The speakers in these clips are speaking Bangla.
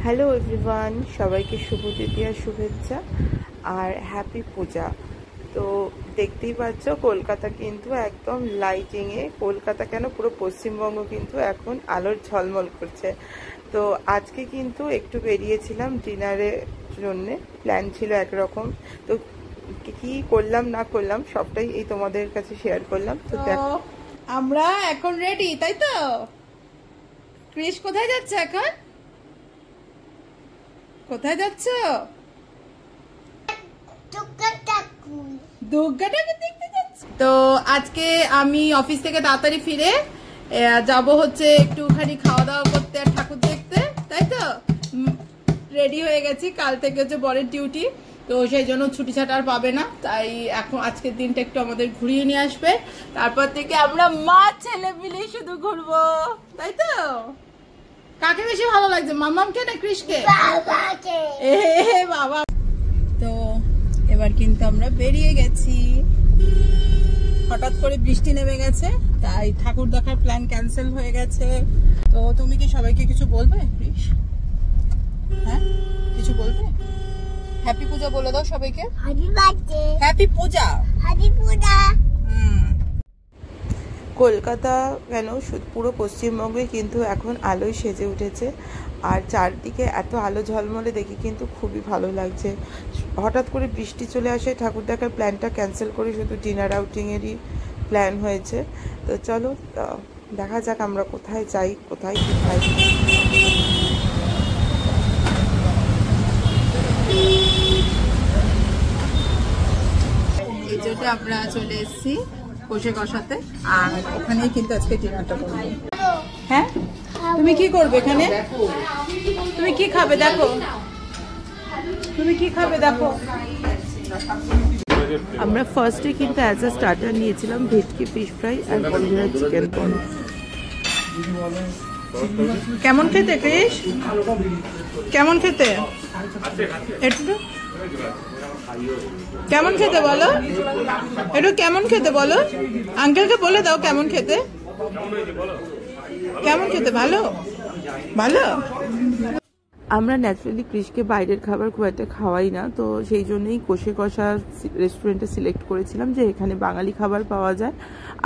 হ্যালো এভরিওয়ান, সবাইকে শুভ তৃতীয়া শুভেচ্ছা আর হ্যাপি পূজা। তো দেখতেই পাচ্ছ কলকাতা কিন্তু একদম লাইটিংয়ে, কলকাতা কেন পুরো পশ্চিমবঙ্গ কিন্তু এখন আলোর ঝলমল করছে। তো আজকে কিন্তু একটু বেরিয়েছিলাম ডিনারের জন্যে, প্ল্যান ছিল একরকম। তো কি করলাম না করলাম সবটাই এই তোমাদের কাছে শেয়ার করলাম। তো দেখো আমরা এখন রেডি, তাই তো? ক্রিস কোথায় যাচ্ছে এখন? কোথায় যাচ্ছ? দুর্গাটাকে দেখতে যাচ্ছ? তো আজকে আমি অফিস থেকে তাড়াতাড়ি ফিরে যাব হচ্ছে একটুখানি খাওয়া দাওয়া করতে আর ঠাকুর দেখতে, তাই তো? রেডি হয়ে গেছি, কাল থেকে হচ্ছে বরের ডিউটি, তো সেই জন্য ছুটি ছাটা আর পাবে না। তাই এখন আজকের দিনটা একটু আমাদের ঘুরিয়ে নিয়ে আসবে, তারপর থেকে আমরা মা ছেলে মিলে শুধু ঘুরবো, তাই তো? কাকে বেশি ভালো লাগছে, মামামকে না কৃষকে? বাবা। তো এবার কিন্তু আমরা বেরিয়ে গেছি, হঠাৎ করে বৃষ্টি নেমে গেছে, তাই ঠাকুর দেখার প্ল্যান ক্যান্সেল হয়ে গেছে। তো তুমি কি সবাইকে কিছু বলবে কৃষ? হ্যাঁ, কিছু বলবে? হ্যাপি পূজা বলে দাও সবাইকে। হ্যাপি বার্থডে, হ্যাপি পূজা, হ্যাপি পূজা। কলকাতা কেন পুরো পশ্চিমবঙ্গে কিন্তু এখন আলোয় সেজে উঠেছে, আর চারদিকে এত আলো ঝলমলে দেখে কিন্তু খুবই ভালো লাগছে। হঠাৎ করে বৃষ্টি চলে আসে, ঠাকুর দেখার প্ল্যানটা ক্যান্সেল করে শুধু ডিনার আউটিংয়েরই প্ল্যান হয়েছে। তো চলো দেখা যাক আমরা কোথায় যাই, কোথায় কী খাই। এই যেটা আমরা চলে এসেছি কষে কষাতে, আর ওখানেই কিন্তু আজকে ডিনারটা করবো। হ্যাঁ, তুমি কি করবে এখানে? তুমি কি খাবে দেখো, তুমি কি খাবে দেখো। আমরা ফার্স্টে কিন্তু অ্যাজ আ স্টার্টার নিয়েছিলাম ভেটকি ফিশ ফ্রাই আর বন্ধুরা চিকেন বল। কেমন খেতে কৃষ? কেমন খেতে? একটু কেমন খেতে বলো, একটু কেমন খেতে বলো, আঙ্কেলকে বলে দাও কেমন খেতে, কেমন খেতে? ভালো, ভালো। আমরা ন্যাচারালি কৃষকে বাইরের খাবার খুব একটা খাওয়াই না, তো সেই জন্যই কষে কষা রেস্টুরেন্টে সিলেক্ট করেছিলাম যে এখানে বাঙালি খাবার পাওয়া যায়,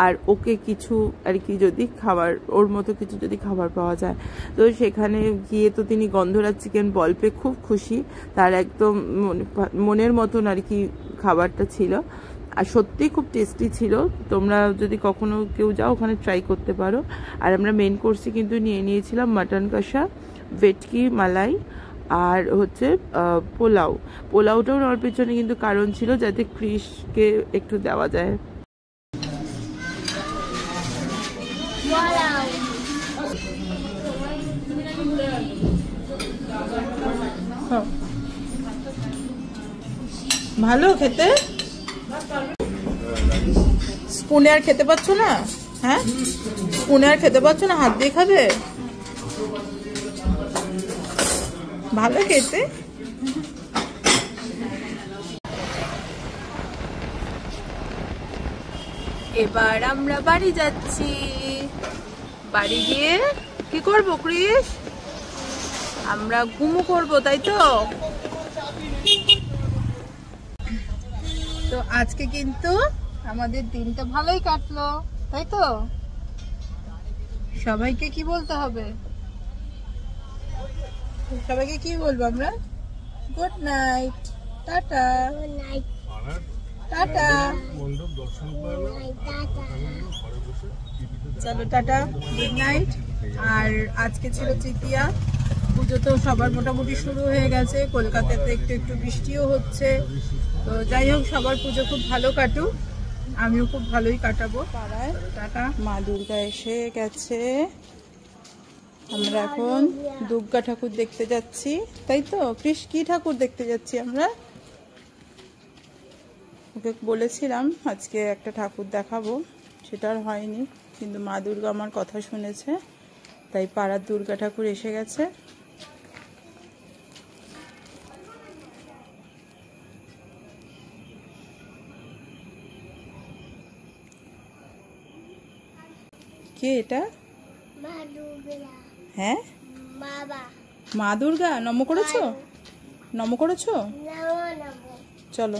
আর ওকে কিছু আর কি যদি খাবার, ওর মতো কিছু যদি খাবার পাওয়া যায়। তো সেখানে গিয়ে তো তিনি গন্ধরাজ চিকেন বল পেয়ে খুব খুশি, তার একদম মনের মতন আর কি খাবারটা ছিল, আর সত্যিই খুব টেস্টি ছিল। তোমরা যদি কখনো কেউ যাও ওখানে ট্রাই করতে পারো। আর আমরা মেন কোর্সে কিন্তু নিয়ে নিয়েছিলাম মাটন কষা, ভেটকি মালাই আর হচ্ছে পোলাওটাও নেওয়ার পেছনে কিন্তু কারণ ছিল যাতে কৃষকে একটু দেওয়া যায়। ভালো খেতে। স্পুনে আর খেতে পাচ্ছ না? হ্যাঁ, স্পুনে আর খেতে পাচ্ছ না, হাত দিয়ে খাবে। ভালো খেতে। এবার আমরা বাড়ি যাচ্ছি, বাড়ি গিয়ে কি করবো কৃষ? আমরা ঘুমু করবো, তাই তো? তো আজকে কিন্তু আমাদের দিনটা ভালোই কাটলো, তাই তো? সবাইকে কি বলতে হবে? সবাইকে কি বলবো আমরা? গুড নাইট, টাটা, টাটা, চলো টাটা, গুড নাইট। আর আজকে ছিল তৃতীয়া, পুজো তো সবার মোটামুটি শুরু হয়ে গেছে, কলকাতাতে একটু একটু বৃষ্টিও হচ্ছে। তো যাই হোক, সবার পুজো খুব ভালো কাটুক, আমিও খুব ভালোই কাটাবো। পাড়ায় টাটা। মা দুর্গা এসে গেছে, আমরা এখন দুর্গা ঠাকুর দেখতে যাচ্ছি, তাই তো? কৃষ, কি ঠাকুর দেখতে যাচ্ছি আমরা? ওকে বলেছিলাম আজকে একটা ঠাকুর দেখাবো, সেটা আর হয়নি, কিন্তু মা দুর্গা আমার কথা শুনেছে, তাই পাড়ার দুর্গা ঠাকুর এসে গেছে। কে এটা? হ্যাঁ, বাবা। মা দুর্গা নম করেছো? নম করেছো? চলো।